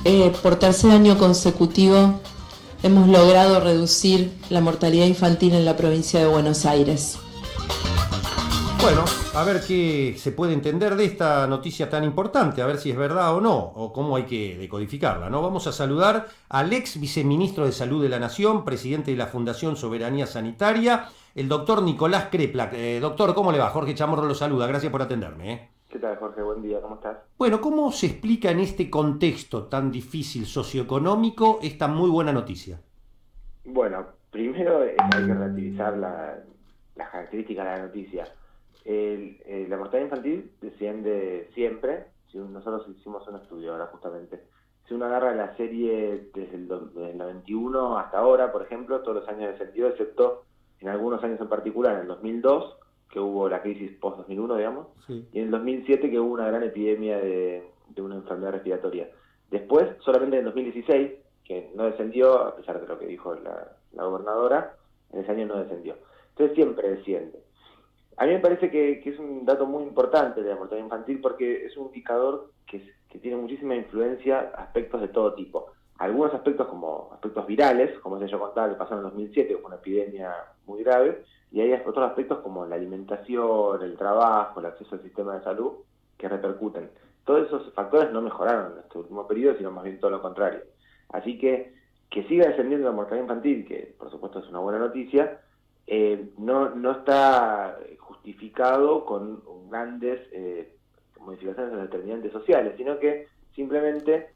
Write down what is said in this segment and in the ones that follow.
Por tercer año consecutivo hemos logrado reducir la mortalidad infantil en la provincia de Buenos Aires. Bueno, a ver qué se puede entender de esta noticia tan importante, a ver si es verdad o no, o cómo hay que decodificarla, ¿no? Vamos a saludar al ex viceministro de Salud de la Nación, presidente de la Fundación Soberanía Sanitaria, el doctor Nicolás Kreplak. Doctor, ¿cómo le va? Jorge Chamorro lo saluda, gracias por atenderme. ¿Qué tal, Jorge? Buen día, ¿cómo estás? Bueno, ¿cómo se explica en este contexto tan difícil socioeconómico esta muy buena noticia? Bueno, primero hay que relativizar las características de la noticia. La mortalidad infantil desciende siempre. Si nosotros hicimos un estudio ahora justamente. Si uno agarra la serie desde el 91 hasta ahora, por ejemplo, todos los años descendió, excepto en algunos años en particular, en el 2002, que hubo la crisis post-2001, digamos, Sí. y en el 2007 que hubo una gran epidemia de una enfermedad respiratoria. Después, solamente en el 2016, que no descendió, a pesar de lo que dijo la gobernadora, en ese año no descendió. Entonces siempre desciende. A mí me parece que es un dato muy importante de la mortalidad infantil porque es un indicador que tiene muchísima influencia aspectos de todo tipo. Algunos aspectos como aspectos virales, como se yo contaba que pasó en el 2007, que fue una epidemia muy grave, y hay otros aspectos como la alimentación, el trabajo, el acceso al sistema de salud, que repercuten. Todos esos factores no mejoraron en este último periodo, sino más bien todo lo contrario. Así que siga descendiendo la mortalidad infantil, que por supuesto es una buena noticia, no está justificado con grandes modificaciones en los determinantes sociales, sino que simplemente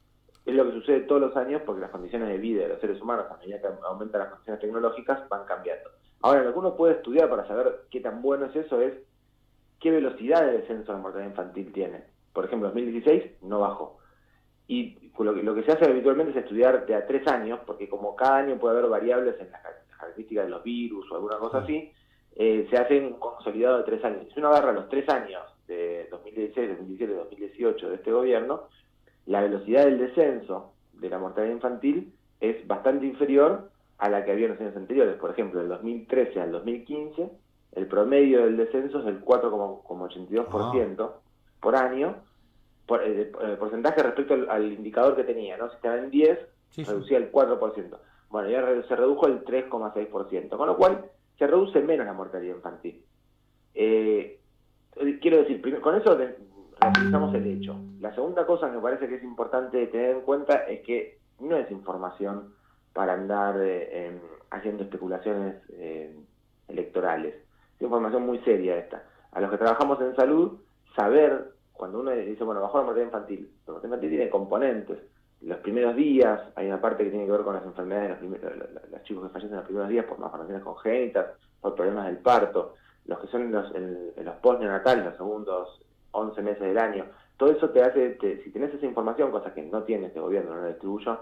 es lo que sucede todos los años porque las condiciones de vida de los seres humanos, a medida que aumentan las condiciones tecnológicas, van cambiando. Ahora, lo que uno puede estudiar para saber qué tan bueno es eso es qué velocidad de descenso de la mortalidad infantil tiene. Por ejemplo, en 2016 no bajó. Y lo que se hace habitualmente es estudiar de a 3 años, porque como cada año puede haber variables en las características de los virus o alguna cosa así, se hace un consolidado de 3 años. Si uno agarra los 3 años de 2016, 2017, 2018 de este gobierno, la velocidad del descenso de la mortalidad infantil es bastante inferior a la que había en los años anteriores. Por ejemplo, del 2013 al 2015, el promedio del descenso es del 4,82% por año, porcentaje respecto al indicador que tenía, ¿no? Si estaba en 10, Sí, sí. reducía el 4%. Bueno, ya se redujo el 3,6%, con lo cual se reduce menos la mortalidad infantil. Quiero decir, con eso relativizamos el hecho. La segunda cosa que me parece que es importante tener en cuenta es que no es información para andar haciendo especulaciones electorales. Es información muy seria esta. A los que trabajamos en salud, saber, cuando uno dice, bueno, bajó la mortalidad infantil, la mortalidad infantil tiene componentes. Los primeros días, hay una parte que tiene que ver con las enfermedades, los chicos que fallecen en los primeros días por malformaciones congénitas, por problemas del parto, los que son en los post-neonatales, los segundos 11 meses del año. Todo eso te hace, si tenés esa información, cosa que no tiene este gobierno, no la distribuyó,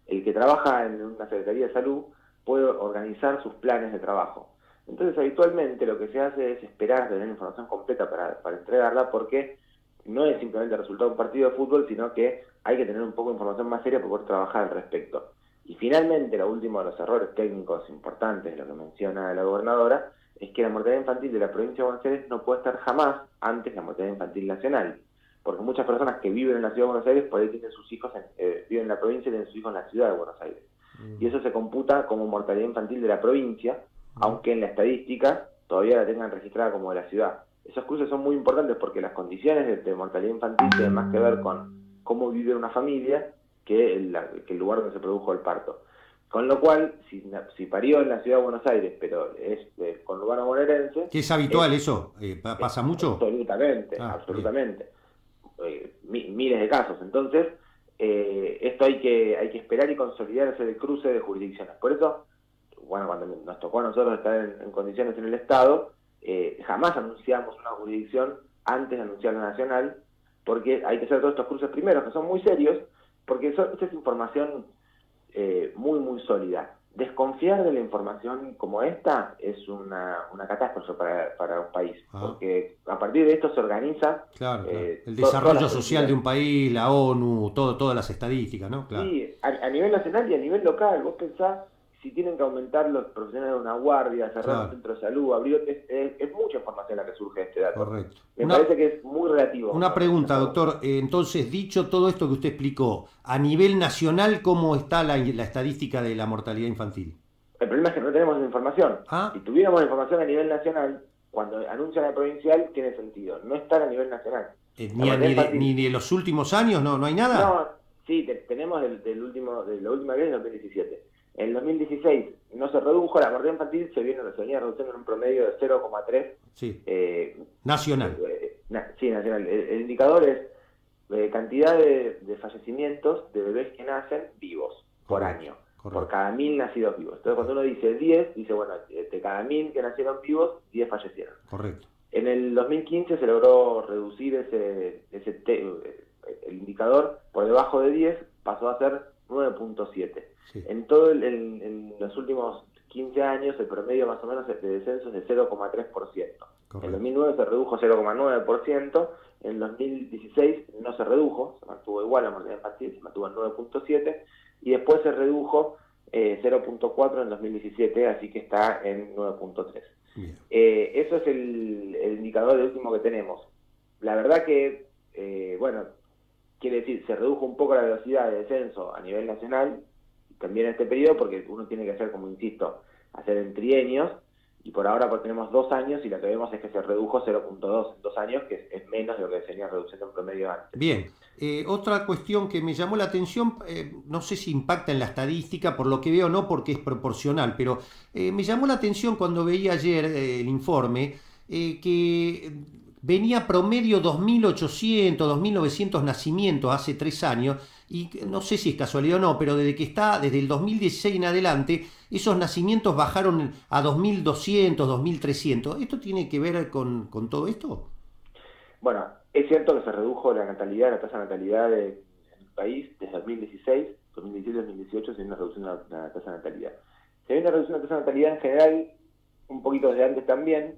el que trabaja en una Secretaría de Salud puede organizar sus planes de trabajo. Entonces, habitualmente lo que se hace es esperar a tener información completa para entregarla, porque no es simplemente el resultado de un partido de fútbol, sino que hay que tener un poco de información más seria para poder trabajar al respecto. Y finalmente, lo último de los errores técnicos importantes, lo que menciona la gobernadora, es que la mortalidad infantil de la provincia de Buenos Aires no puede estar jamás antes de la mortalidad infantil nacional. Porque muchas personas que viven en la ciudad de Buenos Aires por ahí tienen sus hijos, viven en la provincia y tienen sus hijos en la ciudad de Buenos Aires. Y eso se computa como mortalidad infantil de la provincia, aunque en la estadística todavía la tengan registrada como de la ciudad. Esos cruces son muy importantes porque las condiciones de mortalidad infantil tienen más que ver con cómo vive una familia que el lugar donde se produjo el parto. Con lo cual, si parió en la ciudad de Buenos Aires, pero es conurbano bonaerense... ¿Qué es habitual eso? ¿Pasa mucho? Absolutamente, Bien. absolutamente. Miles de casos. Entonces, esto hay que esperar y consolidar ese cruce de jurisdicciones. Por eso, bueno, cuando nos tocó a nosotros estar en condiciones en el Estado, jamás anunciamos una jurisdicción antes de anunciar la nacional, porque hay que hacer todos estos cruces primeros, que son muy serios, porque esta es información muy, muy sólida. Desconfiar de la información como esta es una catástrofe para un país, porque a partir de esto se organiza Claro, claro. El desarrollo social de un país, la ONU, todas las estadísticas, ¿no? Claro. Sí, a nivel nacional y a nivel local. Vos pensás, si tienen que aumentar los profesionales de una guardia, cerrar un Claro. centro de salud, abrir... Es mucha información la que surge de este dato. Correcto. Me parece que es muy relativo. Una pregunta, doctor. Entonces, dicho todo esto que usted explicó, a nivel nacional, ¿cómo está la estadística de la mortalidad infantil? El problema es que no tenemos esa información. Ah. Si tuviéramos información a nivel nacional, cuando anuncian la provincial, tiene sentido. No está a nivel nacional. Ni de los últimos años, no hay nada. No, sí, tenemos de la última vez en 2017. En 2016 no se redujo, la mortalidad infantil se venía reduciendo en un promedio de 0,3. Sí. Nacional. Sí, nacional. El indicador es cantidad de fallecimientos de bebés que nacen vivos por año. Correcto. Por cada 1000 nacidos vivos. Entonces, cuando uno dice 10, dice, bueno, de cada 1000 que nacieron vivos, 10 fallecieron. Correcto. En el 2015 se logró reducir el indicador por debajo de 10, pasó a ser 9.7. Sí. En los últimos 15 años, el promedio más o menos de descenso es de 0,3%. En el 2009 se redujo 0,9%, en el 2016 no se redujo, se mantuvo igual la mortalidad infantil, se mantuvo en 9.7%, y después se redujo 0.4 en 2017, así que está en 9.3. Eso es el indicador último que tenemos. La verdad que, quiere decir, se redujo un poco la velocidad de descenso a nivel nacional, también en este periodo, porque uno tiene que hacer, como insisto, hacer en trienios, y por ahora pues tenemos 2 años, y lo que vemos es que se redujo 0.2 en 2 años, que es menos de lo que se venía reduciendo en promedio antes. Bien. Otra cuestión que me llamó la atención, no sé si impacta en la estadística, por lo que veo no, porque es proporcional, pero me llamó la atención cuando veía ayer el informe que venía promedio 2.800, 2.900 nacimientos hace 3 años, y no sé si es casualidad o no, pero desde el 2016 en adelante, esos nacimientos bajaron a 2.200, 2.300. ¿Esto tiene que ver con todo esto? Bueno, es cierto que se redujo la tasa de natalidad en el país desde 2016, 2017, 2018 se viene una reducción de la tasa de natalidad. Se viene una reducción de la tasa de natalidad en general, un poquito desde antes también,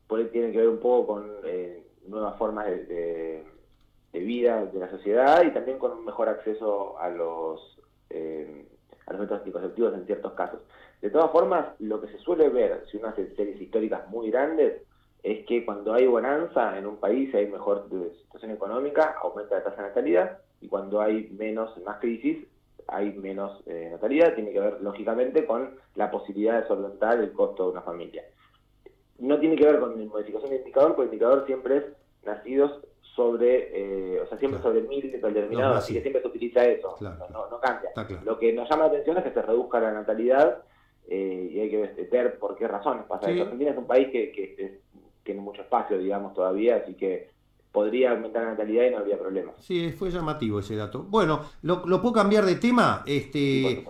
por ahí tiene que ver un poco con nuevas formas de vida de la sociedad, y también con un mejor acceso a los métodos anticonceptivos en ciertos casos. De todas formas, lo que se suele ver, si uno hace series históricas muy grandes, es que cuando hay bonanza en un país, hay mejor situación económica, aumenta la tasa de natalidad, y cuando hay más crisis, hay menos natalidad. Tiene que ver, lógicamente, con la posibilidad de solventar el costo de una familia. No tiene que ver con la modificación del indicador, porque el indicador siempre es nacidos sobre, siempre sobre 1000 determinados, así que siempre se utiliza eso, no cambia. Lo que nos llama la atención es que se reduzca la natalidad, y hay que ver por qué razones pasa eso. Argentina es un país que tiene mucho espacio, digamos, todavía, así que podría aumentar la natalidad y no habría problema. Sí, fue llamativo ese dato. Bueno, ¿lo puedo cambiar de tema? El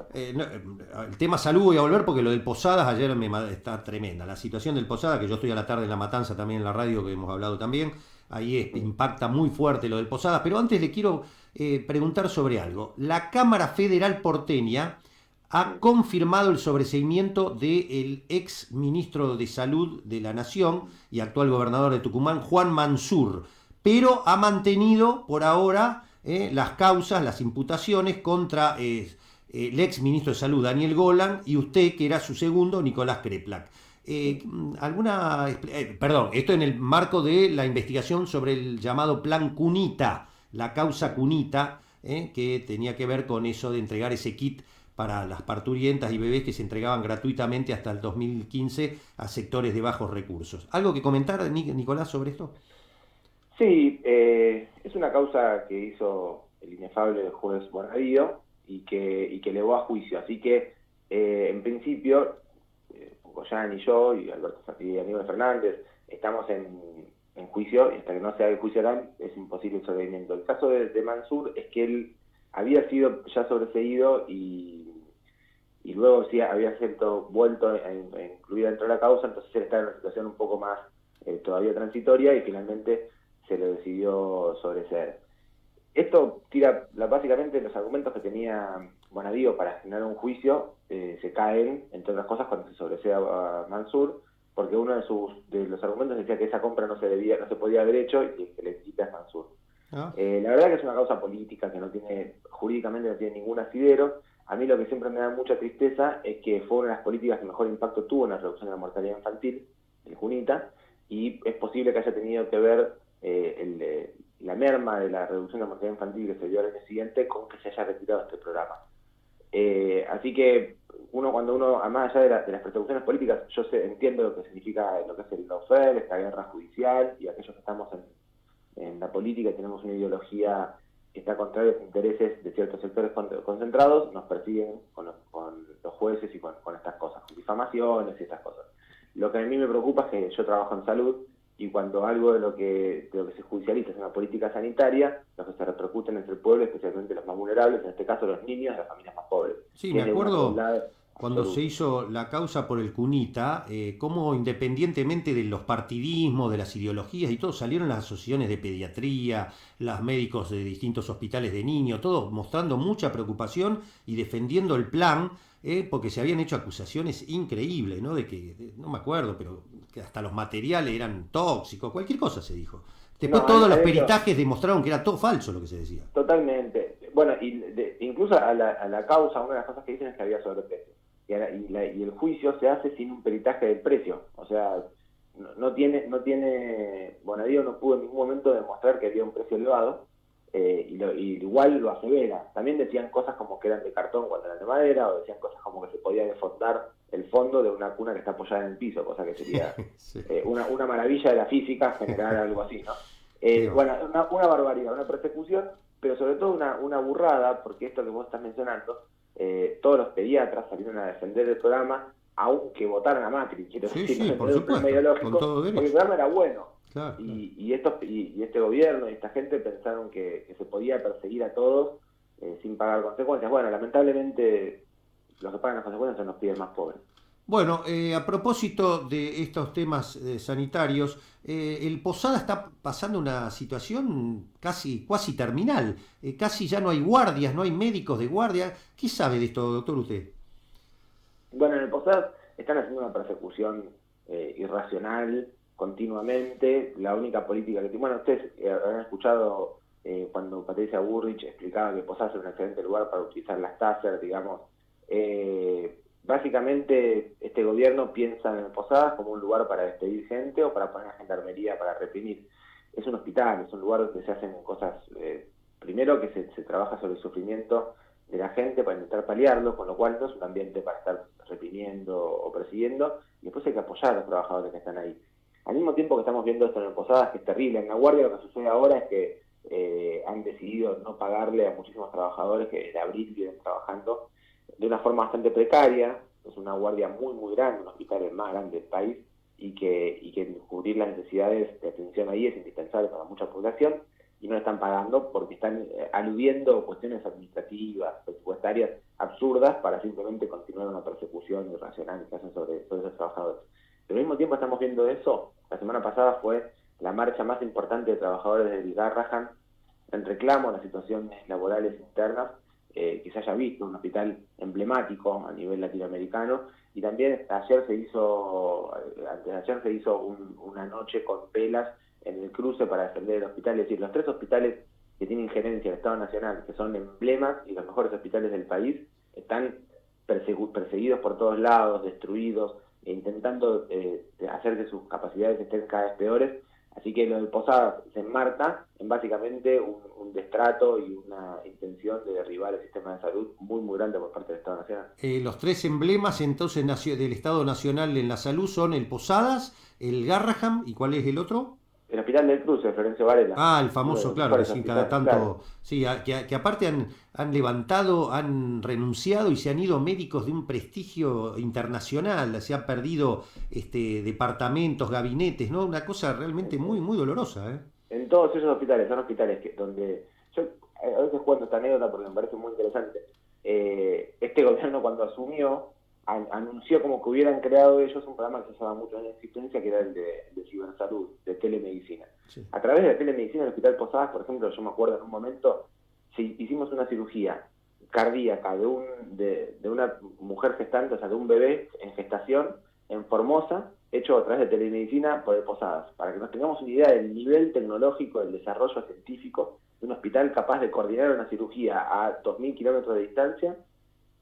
tema salud voy a volver, porque lo del Posadas ayer está tremenda. La situación del Posadas, que yo estoy a la tarde en La Matanza también en la radio, que hemos hablado también, ahí impacta muy fuerte lo del Posadas. Pero antes le quiero preguntar sobre algo. La Cámara Federal porteña ha confirmado el sobreseimiento del ex ministro de Salud de la Nación y actual gobernador de Tucumán, Juan Mansur, pero ha mantenido por ahora las causas, las imputaciones contra el ex ministro de Salud, Daniel Golan, y usted, que era su segundo, Nicolás Kreplak. Esto en el marco de la investigación sobre el llamado Plan Cunita, la causa Cunita, que tenía que ver con eso de entregar ese kit para las parturientas y bebés que se entregaban gratuitamente hasta el 2015 a sectores de bajos recursos. ¿Algo que comentar, Nicolás, sobre esto? Sí, es una causa que hizo el inefable juez Bonadío y que elevó a juicio. Así que, en principio, Goyan y yo y Aníbal Fernández estamos en juicio, y hasta que no se haga el juicio oral es imposible el sobreseimiento. El caso de Mansur es que él había sido ya sobreseído y luego sí había sido vuelto a incluir dentro de la causa, entonces él está en una situación un poco más todavía transitoria, y finalmente se le decidió sobreseer. Esto tira, básicamente, los argumentos que tenía Bonadío para generar un juicio se caen, entre otras cosas, cuando se sobresea a Mansur, porque uno de los argumentos decía que esa compra no se podía haber hecho, y que le quita a Mansur. La verdad que es una causa política que jurídicamente no tiene ningún asidero. A mí lo que siempre me da mucha tristeza es que fue una de las políticas que mejor impacto tuvo en la reducción de la mortalidad infantil, el Cunita, y es posible que haya tenido que ver la merma de la reducción de la mortalidad infantil que se dio al año siguiente con que se haya retirado este programa. Así que cuando uno, más allá de las persecuciones políticas, yo entiendo lo que significa lo que es el lawfare, esta guerra judicial, y aquellos que estamos en la política y tenemos una ideología que está contraria a los intereses de ciertos sectores concentrados, nos persiguen con los jueces y con estas cosas, con difamaciones y estas cosas. Lo que a mí me preocupa es que yo trabajo en salud, y cuando algo de lo que se judicializa es una política sanitaria, lo que se repercute entre el pueblo, especialmente los más vulnerables, en este caso los niños, las familias más pobres. Sí, me acuerdo cuando se hizo la causa por el Cunita, cómo independientemente de los partidismos, de las ideologías y todo, salieron las asociaciones de pediatría, los médicos de distintos hospitales de niños, todos mostrando mucha preocupación y defendiendo el plan, porque se habían hecho acusaciones increíbles, ¿no? No me acuerdo, pero que hasta los materiales eran tóxicos, cualquier cosa se dijo. Después todos los peritajes demostraron que era todo falso lo que se decía. Totalmente. Bueno, incluso a la causa, una de las cosas que dicen es que había sobreprecio. Y el juicio se hace sin un peritaje del precio. O sea, Bonadío no pudo en ningún momento demostrar que había un precio elevado, y igual lo asevera. También decían cosas como que eran de cartón cuando eran de madera, o decían cosas como que se podía defondar el fondo de una cuna que está apoyada en el piso, cosa que sería sí. Una maravilla de la física generar algo así, ¿no? Bueno, una barbaridad, una persecución, pero sobre todo una burrada, porque esto que vos estás mencionando, todos los pediatras salieron a defender el programa, aunque votaran a Macri, quiero decir, por supuesto, ideológico, porque el programa era bueno. Claro. Y este gobierno y esta gente pensaron que se podía perseguir a todos sin pagar consecuencias. Bueno, lamentablemente los que pagan las consecuencias son los pibes más pobres. Bueno, a propósito de estos temas sanitarios, el Posada está pasando una situación cuasi terminal. Casi ya no hay guardias, no hay médicos de guardia. ¿Qué sabe de esto, doctor, usted? Bueno, en el Posada están haciendo una persecución irracional continuamente. La única política que tiene... Bueno, ustedes habrán escuchado cuando Patricia Bullrich explicaba que Posada es un excelente lugar para utilizar las Taser, digamos. Básicamente, este gobierno piensa en Posadas como un lugar para despedir gente o para poner a gendarmería para reprimir. Es un hospital, es un lugar donde se hacen cosas, primero que se trabaja sobre el sufrimiento de la gente para intentar paliarlo, con lo cual no es un ambiente para estar reprimiendo o persiguiendo, y después hay que apoyar a los trabajadores que están ahí. Al mismo tiempo que estamos viendo esto en el Posadas, que es terrible, en la guardia lo que sucede ahora es que han decidido no pagarle a muchísimos trabajadores que desde abril vienen trabajando de una forma bastante precaria. Es una guardia muy muy grande, un hospital el más grande del país, y que cubrir las necesidades de atención ahí es indispensable para mucha población, y no le están pagando porque están aludiendo cuestiones administrativas, presupuestarias absurdas para simplemente continuar una persecución irracional que hacen sobre esos trabajadores. Pero al mismo tiempo estamos viendo eso. La semana pasada fue la marcha más importante de trabajadores del Garrahan en reclamo a las situaciones laborales internas que se haya visto, un hospital emblemático a nivel latinoamericano. Y también antes de ayer se hizo una noche con velas en el cruce para defender el hospital. Es decir, los 3 hospitales que tienen injerencia del Estado Nacional, que son emblemas y los mejores hospitales del país, están perseguidos por todos lados, destruidos, e intentando hacer que sus capacidades estén cada vez peores. Así que lo del Posadas se enmarca en básicamente un destrato y una intención de derribar el sistema de salud muy muy grande por parte del Estado Nacional. Los 3 emblemas entonces del Estado Nacional en la salud son el Posadas, el Garrahan, ¿y cuál es el otro? El Hospital del Cruce, Florencio Varela. Ah, el famoso, claro, que sin cada tanto... Claro. Sí, que aparte han levantado, han renunciado y se han ido médicos de un prestigio internacional, se han perdido departamentos, gabinetes, ¿no? Una cosa realmente muy, muy dolorosa, ¿eh? En todos esos hospitales, son hospitales donde... Yo a veces cuento esta anécdota porque me parece muy interesante. Este gobierno cuando asumió, anunció como que hubieran creado ellos un programa que se usaba mucho en existencia, que era el de cibersalud, de telemedicina. Sí. A través de la telemedicina, el Hospital Posadas, por ejemplo, yo me acuerdo en un momento, hicimos una cirugía cardíaca de una mujer gestante, o sea, de un bebé en gestación, en Formosa, hecho a través de telemedicina por el Posadas, para que nos tengamos una idea del nivel tecnológico, del desarrollo científico de un hospital capaz de coordinar una cirugía a 2.000 kilómetros de distancia,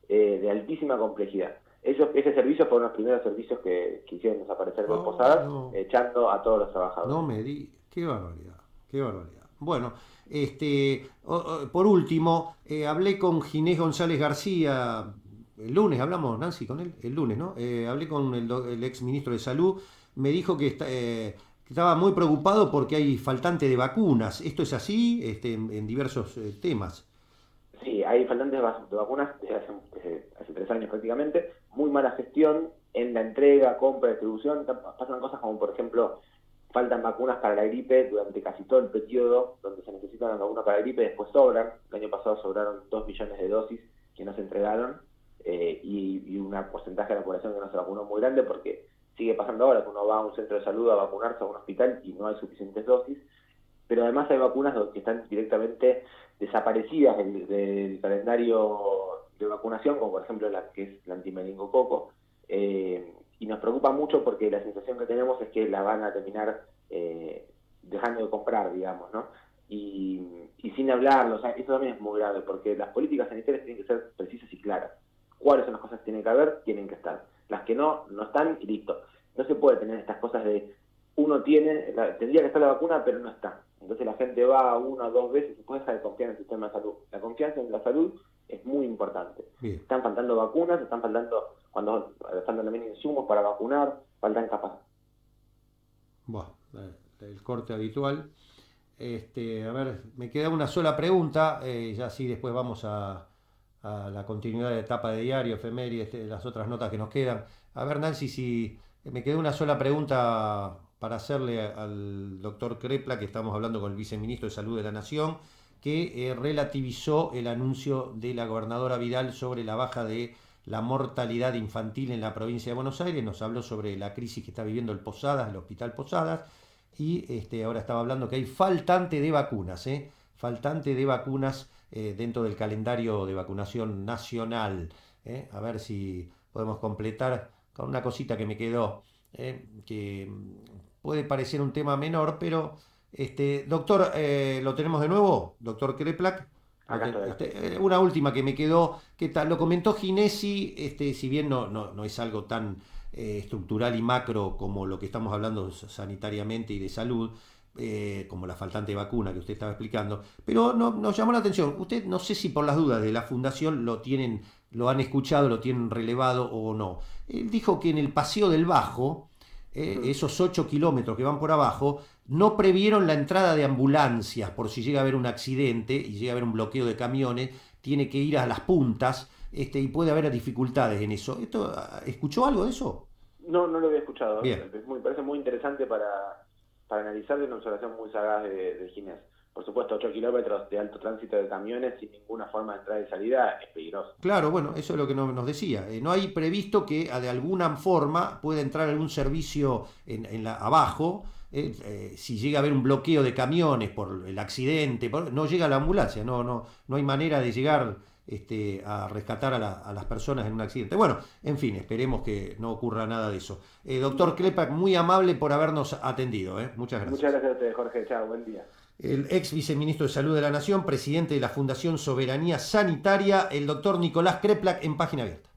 de altísima complejidad. Ese servicio fue uno de los primeros servicios que hicieron desaparecer de Posadas, echando a todos los trabajadores. No me di, qué barbaridad, qué barbaridad. Bueno, por último, hablé con Ginés González García, el lunes hablamos, Nancy, con él, el lunes, ¿no? Hablé con el ex ministro de Salud, me dijo que estaba muy preocupado porque hay faltante de vacunas. ¿Esto es así en diversos temas? Sí, hay faltantes de vacunas desde hace 3 años prácticamente, muy mala gestión en la entrega, compra, distribución. Pasan cosas como, por ejemplo, faltan vacunas para la gripe durante casi todo el periodo donde se necesitan las vacunas para la gripe, después sobran. El año pasado sobraron 2 millones de dosis que no se entregaron, y un porcentaje de la población que no se vacunó muy grande, porque sigue pasando ahora que uno va a un centro de salud a vacunarse, a un hospital, y no hay suficientes dosis. Pero además hay vacunas que están directamente desaparecidas del calendario de vacunación, como por ejemplo la que es la antimeningococo, y nos preocupa mucho porque la sensación que tenemos es que la van a terminar dejando de comprar, digamos, ¿no? Y sin hablarlo, o sea, eso también es muy grave, porque las políticas sanitarias tienen que ser precisas y claras. ¿Cuáles son las cosas que tienen que haber? Tienen que estar. Las que no están y listo. No se puede tener estas cosas de tendría que estar la vacuna, pero no está. Entonces la gente va 1 o 2 veces y puede dejar de confiar en el sistema de salud. La confianza en la salud es muy importante. Bien. Están faltando vacunas, están faltando también insumos para vacunar, faltan capacidades. Bueno, el corte habitual. A ver, me queda una sola pregunta, ya así después vamos a la continuidad de etapa de diario, efemérides, las otras notas que nos quedan. A ver, Nancy, si me queda una sola pregunta para hacerle al doctor Krepla, que estamos hablando con el viceministro de Salud de la Nación, que relativizó el anuncio de la gobernadora Vidal sobre la baja de la mortalidad infantil en la provincia de Buenos Aires. Nos habló sobre la crisis que está viviendo el Hospital Posadas, y ahora estaba hablando que hay faltante de vacunas, faltante de vacunas dentro del calendario de vacunación nacional. A ver si podemos completar con una cosita que me quedó, que puede parecer un tema menor, pero doctor, ¿lo tenemos de nuevo? Doctor Kreplak. Una última que me quedó, que lo comentó Ginesi, si bien no es algo tan estructural y macro como lo que estamos hablando sanitariamente y de salud, como la faltante de vacuna que usted estaba explicando, pero nos llamó la atención. Usted, no sé si por las dudas de la fundación lo han escuchado, lo tienen relevado o no. Él dijo que en el Paseo del Bajo, esos 8 kilómetros que van por abajo, no previeron la entrada de ambulancias por si llega a haber un accidente y llega a haber un bloqueo de camiones, tiene que ir a las puntas, y puede haber dificultades en eso. ¿Escuchó algo de eso? No lo había escuchado. Bien. Me parece muy interesante para analizar, de una observación muy sagaz de Ginés. Por supuesto, 8 kilómetros de alto tránsito de camiones sin ninguna forma de entrada y salida es peligroso. Claro, bueno, eso es lo que nos decía. No hay previsto que de alguna forma pueda entrar algún servicio abajo. Si llega a haber un bloqueo de camiones por el accidente, no llega la ambulancia, no hay manera de llegar a rescatar a las personas en un accidente. Bueno, en fin, esperemos que no ocurra nada de eso. Doctor Kreplak, muy amable por habernos atendido. Muchas gracias. Muchas gracias a ustedes, Jorge. Chao, buen día. El ex viceministro de Salud de la Nación, presidente de la Fundación Soberanía Sanitaria, el doctor Nicolás Kreplak, en Página Abierta.